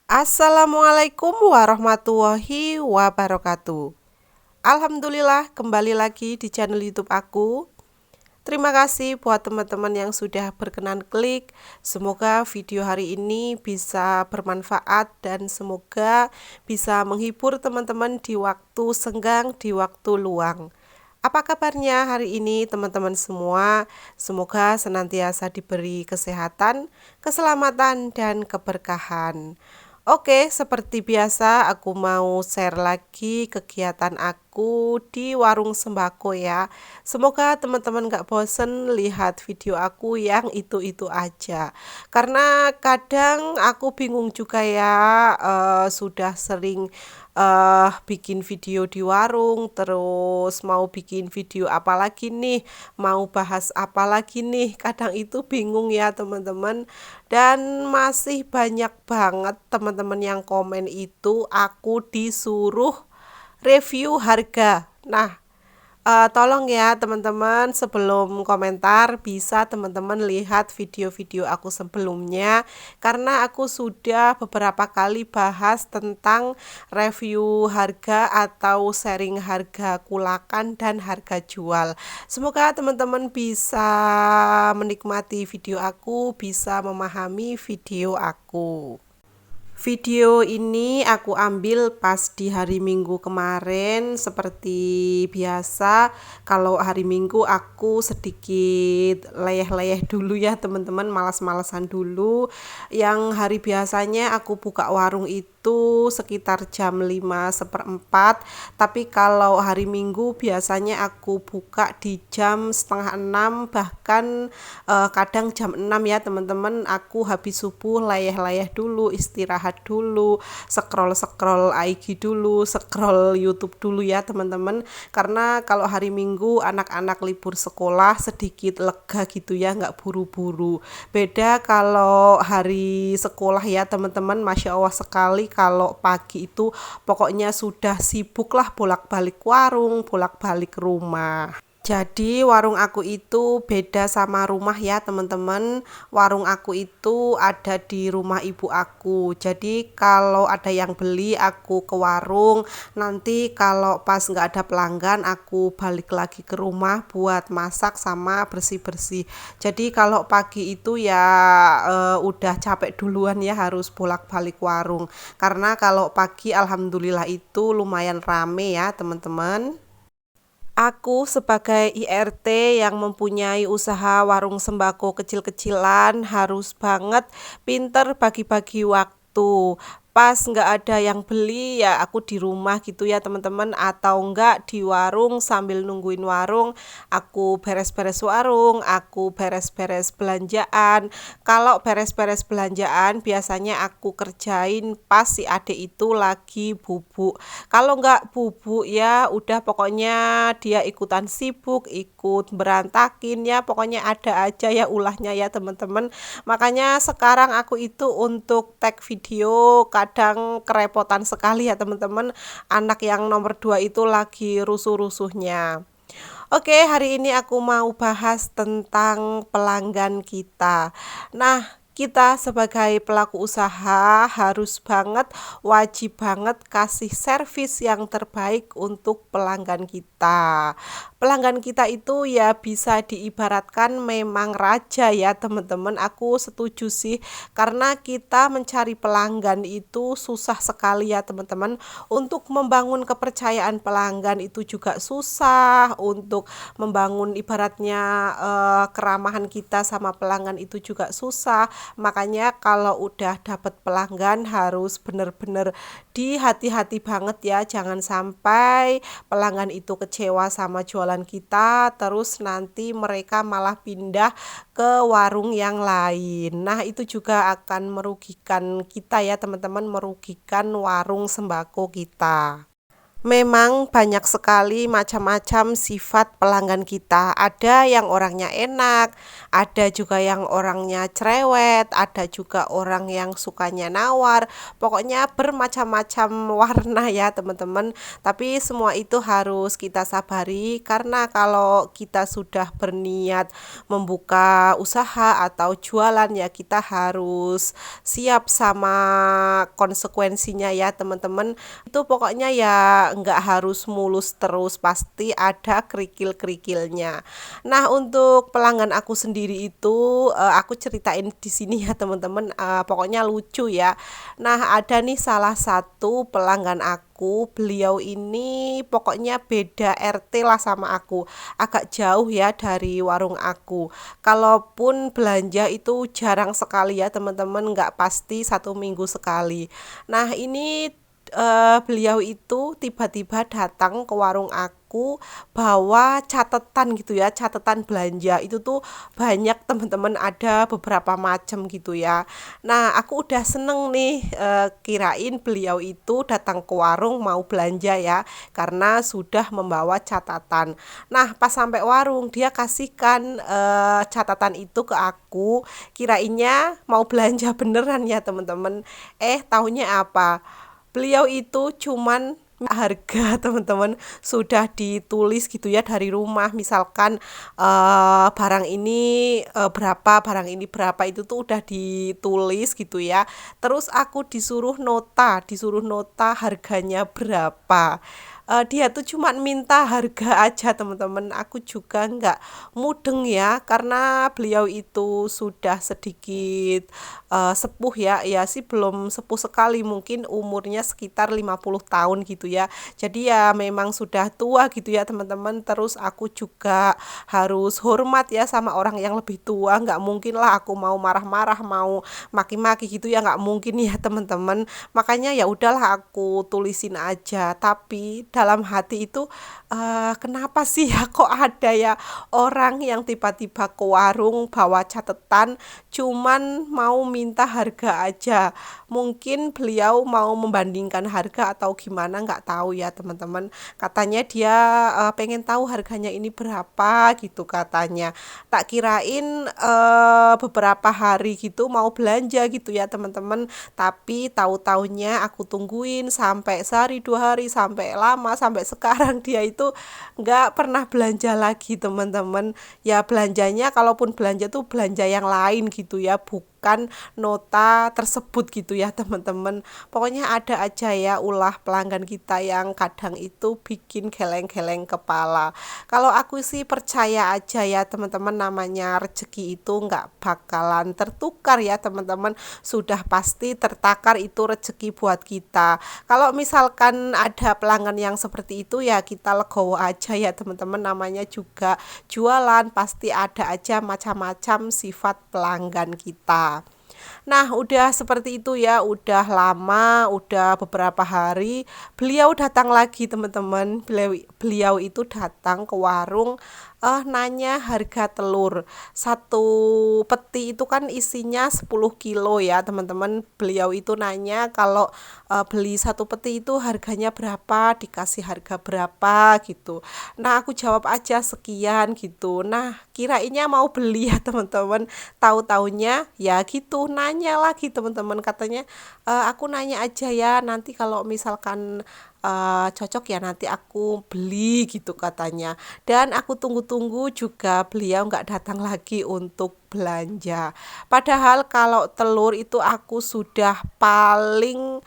Assalamualaikum warahmatullahi wabarakatuh. Alhamdulillah kembali lagi di channel YouTube aku. Terima kasih buat teman-teman yang sudah berkenan klik. Semoga video hari ini bisa bermanfaat dan semoga bisa menghibur teman-teman di waktu senggang, di waktu luang. Apa kabarnya hari ini teman-teman semua? Semoga senantiasa diberi kesehatan, keselamatan, dan keberkahan. Oke, seperti biasa aku mau share lagi kegiatan aku di warung sembako ya. Semoga teman-teman gak bosen lihat video aku yang itu-itu aja. Karena kadang aku bingung juga ya, sudah sering bikin video di warung, terus mau bikin video apa lagi nih, mau bahas apa lagi nih, kadang itu bingung ya teman-teman. Dan masih banyak banget teman-teman yang komen itu aku disuruh review harga. Nah, tolong ya teman-teman, sebelum komentar bisa teman-teman lihat video-video aku sebelumnya karena aku sudah beberapa kali bahas tentang review harga atau sharing harga kulakan dan harga jual. Semoga teman-teman bisa menikmati video aku, bisa memahami video aku. Video ini aku ambil pas di hari Minggu kemarin. Seperti biasa, kalau hari Minggu aku sedikit leyeh-leyeh dulu ya teman-teman, malas-malasan dulu. Yang hari biasanya aku buka warung itu sekitar jam 5:15, tapi kalau hari Minggu biasanya aku buka di jam setengah 6, bahkan kadang jam 6 ya teman-teman. Aku habis subuh leyeh-leyeh dulu, istirahat dulu, scroll-scroll IG dulu, scroll YouTube dulu ya teman-teman. Karena kalau hari Minggu anak-anak libur sekolah sedikit lega gitu ya, nggak buru-buru. Beda kalau hari sekolah ya teman-teman, Masya Allah sekali kalau pagi itu pokoknya sudah sibuk lah bolak-balik warung, bolak-balik rumah. Jadi warung aku itu beda sama rumah ya teman-teman. Warung aku itu ada di rumah ibu aku. Jadi kalau ada yang beli aku ke warung. Nanti kalau pas nggak ada pelanggan aku balik lagi ke rumah buat masak sama bersih-bersih. Jadi kalau pagi itu ya udah capek duluan ya harus bolak-balik warung. Karena kalau pagi alhamdulillah itu lumayan rame ya teman-teman. Aku sebagai IRT yang mempunyai usaha warung sembako kecil-kecilan harus banget pinter bagi-bagi waktu. Pas nggak ada yang beli ya aku di rumah gitu ya teman-teman, atau enggak di warung sambil nungguin warung aku beres-beres warung, aku beres-beres belanjaan. Kalau beres-beres belanjaan biasanya aku kerjain pas si adik itu lagi bubuk. Kalau nggak bubuk ya udah pokoknya dia ikutan sibuk, ikut berantakin ya, pokoknya ada aja ya ulahnya ya teman-teman. Makanya sekarang aku itu untuk tag video kadang kerepotan sekali ya teman-teman. Anak yang nomor 2 itu lagi rusuh-rusuhnya. Oke, hari ini aku mau bahas tentang pelanggan kita. Nah, kita sebagai pelaku usaha harus banget, wajib banget kasih servis yang terbaik untuk pelanggan kita. Pelanggan kita itu ya bisa diibaratkan memang raja ya teman-teman. Aku setuju sih karena kita mencari pelanggan itu susah sekali ya teman-teman. Untuk membangun kepercayaan pelanggan itu juga susah. Untuk membangun ibaratnya keramahan kita sama pelanggan itu juga susah. Makanya kalau udah dapat pelanggan harus bener-bener dihati-hati banget ya. Jangan sampai pelanggan itu kecewa sama jualan kita, terus nanti mereka malah pindah ke warung yang lain. Nah, itu juga akan merugikan kita ya teman-teman, merugikan warung sembako kita. Memang banyak sekali macam-macam sifat pelanggan kita. Ada yang orangnya enak, ada juga yang orangnya cerewet, ada juga orang yang sukanya nawar. Pokoknya bermacam-macam warna ya, teman-teman. Tapi semua itu harus kita sabari karena kalau kita sudah berniat membuka usaha atau jualan ya kita harus siap sama konsekuensinya ya, teman-teman. Itu pokoknya ya nggak harus mulus terus, pasti ada kerikil-kerikilnya. Nah, untuk pelanggan aku sendiri itu aku ceritain di sini ya teman-teman, pokoknya lucu ya. Nah, ada nih salah satu pelanggan aku, beliau ini pokoknya beda RT lah sama aku, agak jauh ya dari warung aku. Kalaupun belanja itu jarang sekali ya teman-teman, nggak pasti 1 minggu sekali. Nah, ini beliau itu tiba-tiba datang ke warung aku bawa catatan gitu ya, catatan belanja itu tuh banyak teman-teman, ada beberapa macam gitu ya. Nah, aku udah seneng nih, kirain beliau itu datang ke warung mau belanja ya, karena sudah membawa catatan. Nah, pas sampai warung dia kasihkan catatan itu ke aku, kirainnya mau belanja beneran ya teman-teman. Taunya apa? Beliau itu cuman harga teman-teman sudah ditulis gitu ya dari rumah, misalkan barang ini berapa, barang ini berapa, itu tuh udah ditulis gitu ya. Terus aku disuruh nota harganya berapa. Dia tuh cuman minta harga aja teman-teman, aku juga nggak mudeng ya karena beliau itu sudah sedikit sepuh ya, ya sih belum sepuh sekali, mungkin umurnya sekitar 50 tahun gitu ya. Jadi ya memang sudah tua gitu ya teman-teman. Terus aku juga harus hormat ya sama orang yang lebih tua. Nggak mungkin lah aku mau marah-marah, mau maki-maki gitu ya, nggak mungkin ya teman-teman. Makanya ya udahlah aku tulisin aja. Tapi dalam hati itu kenapa sih ya kok ada ya orang yang tiba-tiba ke warung bawa catatan cuman mau minta harga aja. Mungkin beliau mau membandingkan harga atau gimana nggak tahu ya teman-teman. Katanya dia pengen tahu harganya ini berapa gitu katanya. Tak kirain beberapa hari gitu mau belanja gitu ya teman-teman. Tapi tahu-taunya aku tungguin sampai sehari 2 hari, sampai lama, sampai sekarang dia itu nggak pernah belanja lagi teman-teman. Ya belanjanya, kalaupun belanja tuh belanja yang lain gitu ya, bukan nota tersebut gitu ya teman-teman. Pokoknya ada aja ya ulah pelanggan kita yang kadang itu bikin geleng-geleng kepala. Kalau aku sih percaya aja ya teman-teman, namanya rezeki itu nggak bakalan tertukar ya teman-teman, sudah pasti tertakar itu rezeki buat kita. Kalau misalkan ada pelanggan yang seperti itu ya kita legowo aja ya teman-teman, namanya juga jualan, pasti ada aja macam-macam sifat pelanggan kita. Nah, udah seperti itu ya, udah lama, udah beberapa hari, beliau datang lagi teman-teman. Beliau itu datang ke warung, nanya harga telur. Satu peti itu kan isinya 10 kilo ya teman-teman. Beliau itu nanya kalau beli satu peti itu harganya berapa, dikasih harga berapa gitu. Nah, aku jawab aja sekian gitu. Nah, kirainnya mau beli ya teman-teman. Tahu-taunya ya gitu, nanya lagi teman-teman, katanya aku nanya aja ya, nanti kalau misalkan cocok ya nanti aku beli gitu katanya. Dan aku tunggu-tunggu juga beliau nggak datang lagi untuk belanja. Padahal kalau telur itu aku sudah paling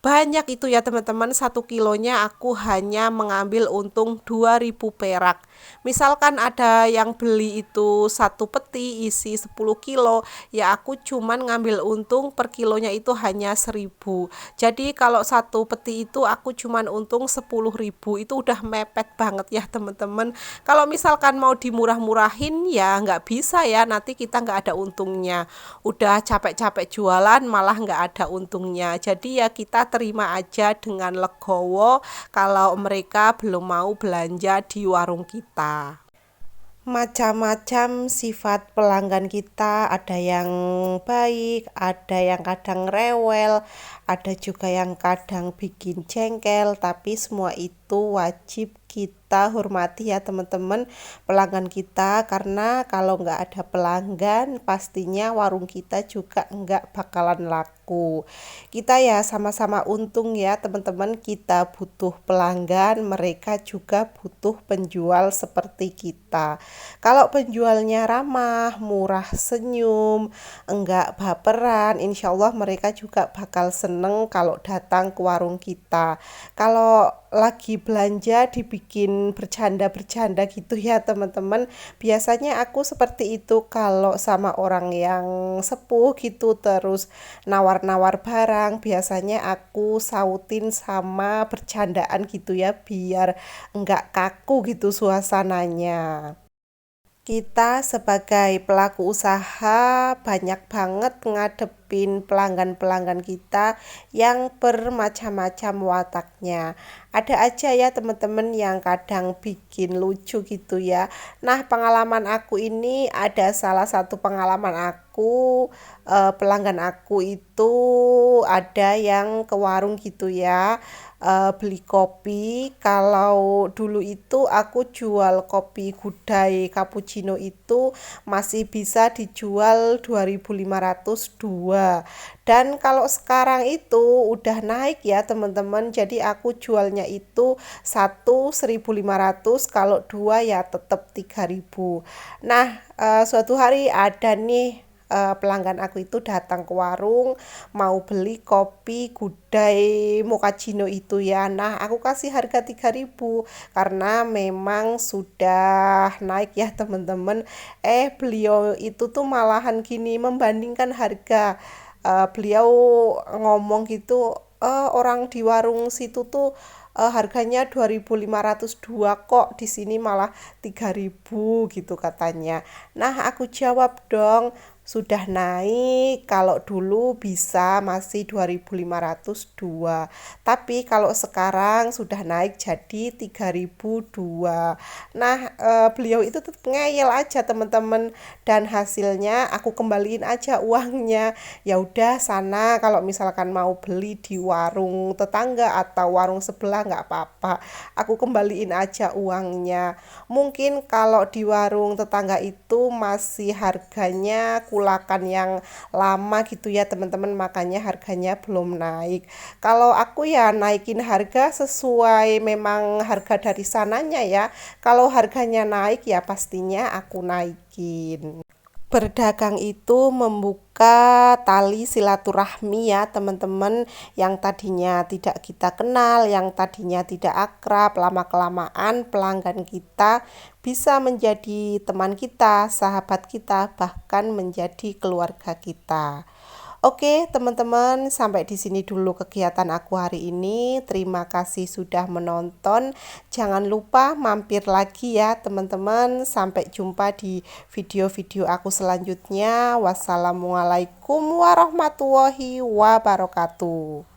banyak itu ya teman-teman, 1 kilonya aku hanya mengambil untung 2.000 perak. Misalkan ada yang beli itu satu peti isi 10 kilo, ya aku cuman ngambil untung per kilonya itu hanya 1.000. Jadi kalau satu peti itu aku cuman untung 10.000, itu udah mepet banget ya teman-teman. Kalau misalkan mau dimurah-murahin ya nggak bisa ya, nanti kita nggak ada untungnya. Udah capek-capek jualan malah nggak ada untungnya. Jadi ya kita terima aja dengan legowo kalau mereka belum mau belanja di warung kita. Macam-macam sifat pelanggan kita, ada yang baik, ada yang kadang rewel, ada juga yang kadang bikin jengkel, tapi semua itu wajib kita hormati ya teman-teman, pelanggan kita, karena kalau nggak ada pelanggan pastinya warung kita juga nggak bakalan laku. Kita ya sama-sama untung ya teman-teman, kita butuh pelanggan, mereka juga butuh penjual seperti kita. Kalau penjualnya ramah, murah senyum, enggak baperan, insya Allah mereka juga bakal seneng kalau datang ke warung kita. Kalau lagi belanja dibikin bercanda-bercanda gitu ya teman-teman. Biasanya aku seperti itu kalau sama orang yang sepuh gitu terus nawar-nawar barang. Biasanya aku sautin sama bercandaan gitu ya biar enggak kaku gitu suasananya. Kita sebagai pelaku usaha banyak banget ngadepin pelanggan-pelanggan kita yang bermacam-macam wataknya. Ada aja ya teman-teman yang kadang bikin lucu gitu ya. Nah, pengalaman aku ini ada salah satu pengalaman aku, pelanggan aku itu ada yang ke warung gitu ya, beli kopi. Kalau dulu itu aku jual kopi gudai cappuccino itu masih bisa dijual 2.502. Dan kalau sekarang itu udah naik ya teman-teman. Jadi aku jualnya itu satu 1.500, kalau dua ya tetap 3.000. Nah, suatu hari ada nih pelanggan aku itu datang ke warung mau beli kopi gudai mochaccino itu ya. Nah, aku kasih harga 3.000 karena memang sudah naik ya teman-teman. Beliau itu tuh malahan gini membandingkan harga. Beliau ngomong gitu, orang di warung situ tuh harganya 2.502 kok di sini malah 3.000 gitu katanya. Nah, aku jawab dong, sudah naik, kalau dulu bisa masih 2.502. Tapi kalau sekarang sudah naik jadi 3.002. Nah, beliau itu tetap ngeyel aja teman-teman dan hasilnya aku kembaliin aja uangnya. Ya udah sana kalau misalkan mau beli di warung tetangga atau warung sebelah nggak apa-apa. Aku kembaliin aja uangnya. Mungkin kalau di warung tetangga itu masih harganya kulakan yang lama gitu ya teman-teman, makanya harganya belum naik. Kalau aku ya naikin harga sesuai memang harga dari sananya ya. Kalau harganya naik ya pastinya aku naikin. Berdagang itu membuka tali silaturahmi ya teman-teman, yang tadinya tidak kita kenal, yang tadinya tidak akrab, lama-kelamaan pelanggan kita bisa menjadi teman kita, sahabat kita, bahkan menjadi keluarga kita. Oke, teman-teman, sampai di sini dulu kegiatan aku hari ini. Terima kasih sudah menonton. Jangan lupa mampir lagi ya, teman-teman. Sampai jumpa di video-video aku selanjutnya. Wassalamualaikum warahmatullahi wabarakatuh.